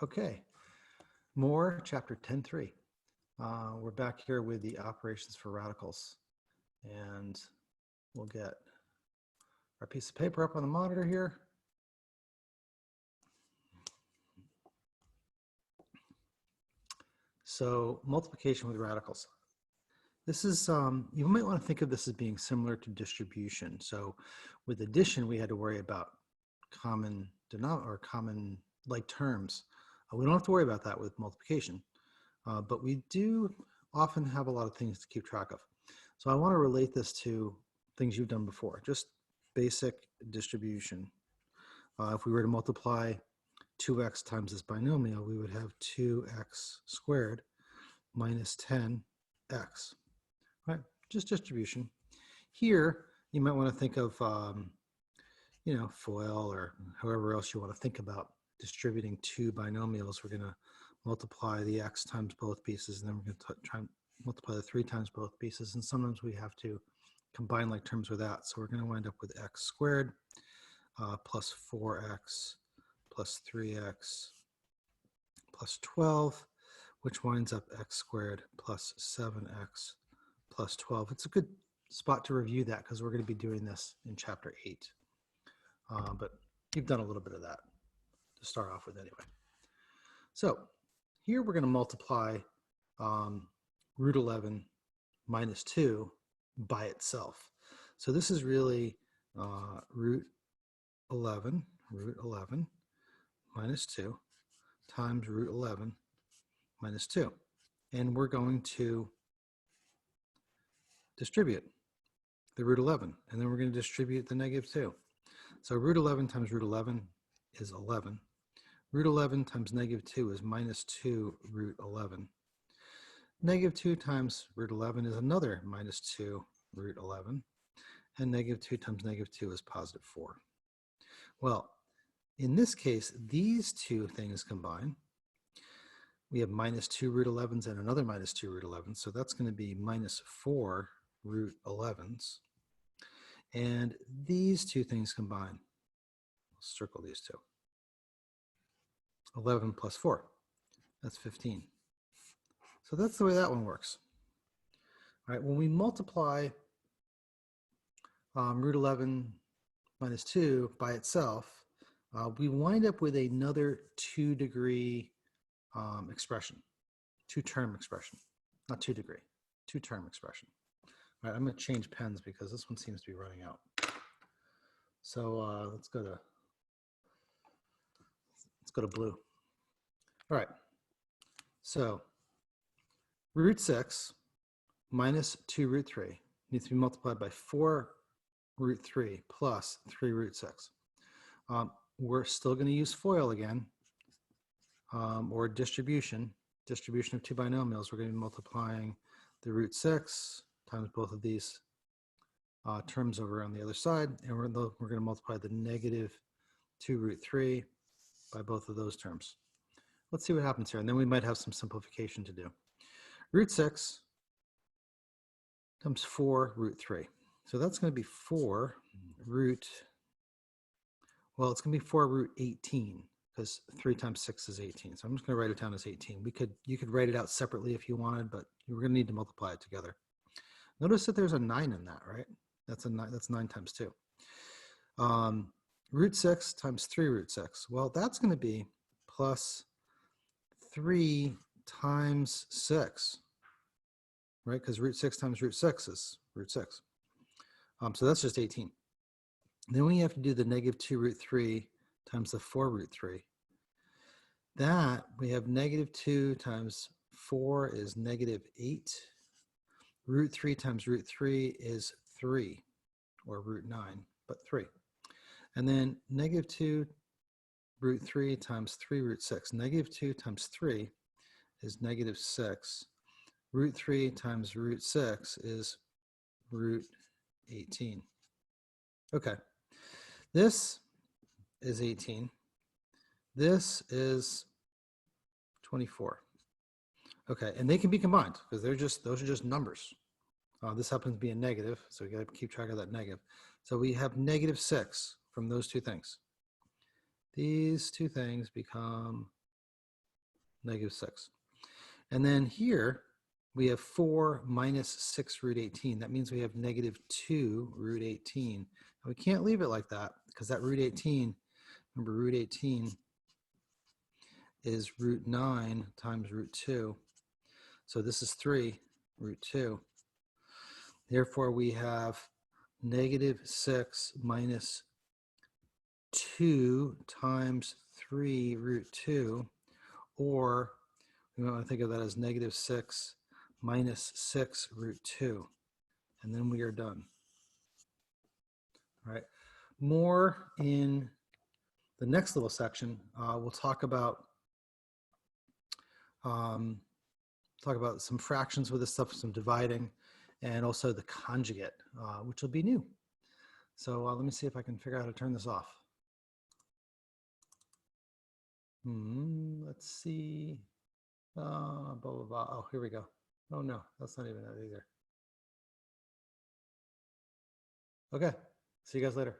Okay, more chapter 10.3. We're back here with the operations for radicals, and we'll get our piece of paper up on the monitor here. So multiplication with radicals. This is, you might want to think of this as being similar to distribution. So with addition, we had to worry about common denominator or common like terms. We don't have to worry about that with multiplication, but we do often have a lot of things to keep track of. So I want to relate this to things you've done before, just basic distribution. If we were to multiply 2x times this binomial, we would have 2x squared minus 10x, right? Just distribution. Here, you might want to think of, FOIL or however else you want to think about distributing two binomials. We're going to multiply the x times both pieces, and then we're going to try and multiply the 3 times both pieces. And sometimes we have to combine like terms with that. So we're going to wind up with x squared plus 4x plus 3x plus 12, which winds up x squared plus 7x plus 12. It's a good spot to review that because we're going to be doing this in chapter 8. But you've done a little bit of that to start off with anyway. So here we're going to multiply root 11 minus 2 by itself. So this is really root 11 minus 2 times root 11 minus 2. And we're going to distribute the root 11, and then we're going to distribute the negative 2. So root 11 times root 11 is 11. Root 11 times negative 2 is minus 2 root 11. Negative 2 times root 11 is another minus 2 root 11. And negative 2 times negative 2 is positive 4. Well, in this case, these two things combine. We have minus 2 root 11s and another minus 2 root 11s. So that's going to be minus 4 root 11s. And these two things combine. Let's circle these two. 11 plus 4, that's 15. So that's the way that one works. All right, when we multiply root 11 minus 2 by itself, we wind up with another 2-degree expression, 2-term expression, not 2-degree, 2-term expression. All right, I'm going to change pens because this one seems to be running out. So let's go to blue. All right, so root 6 minus 2 root 3 needs to be multiplied by 4 root 3 plus 3 root 6. We're still going to use FOIL again, or distribution of two binomials. We're going to be multiplying the root 6 times both of these terms over on the other side, and we're going to multiply the negative 2 root 3 by both of those terms. Let's see what happens here, and then we might have some simplification to do. Root 6 times 4 root 3. So that's going to be 4 root, well, it's going to be 4 root 18, because 3 times 6 is 18. So I'm just going to write it down as 18. You could write it out separately if you wanted, but we're going to need to multiply it together. Notice that there's a 9 in that, right? That's 9 times 2. Root 6 times 3 root 6. Well, that's going to be plus 3 times 6, right? Because root 6 times root 6 is root 6. So that's just 18. Then we have to do the negative 2 root 3 times the 4 root 3. That we have negative 2 times 4 is negative 8. Root 3 times root 3 is 3, or root 9, but 3. And then negative 2 root 3 times 3 root 6. Negative 2 times 3 is negative 6. Root 3 times root 6 is root 18. Okay, this is 18. This is 24. Okay, and they can be combined because those are just numbers. This happens to be a negative, so we got to keep track of that negative. So we have negative 6 from those two things. These two things become negative 6. And then here we have 4 minus 6 root 18. That means we have negative 2 root 18. And we can't leave it like that because that root 18, remember root 18 is root 9 times root 2. So this is 3 root 2. Therefore, we have negative 6 minus 2 times 3 root 2, or we want to think of that as negative 6 minus 6 root 2. And then we are done. All right. More in the next little section. We'll talk about some fractions with this stuff, some dividing, and also the conjugate, which will be new. So let me see if I can figure out how to turn this off. Let's see. Blah, blah, blah. Oh, here we go. Oh, no, that's not even that either. Okay, see you guys later.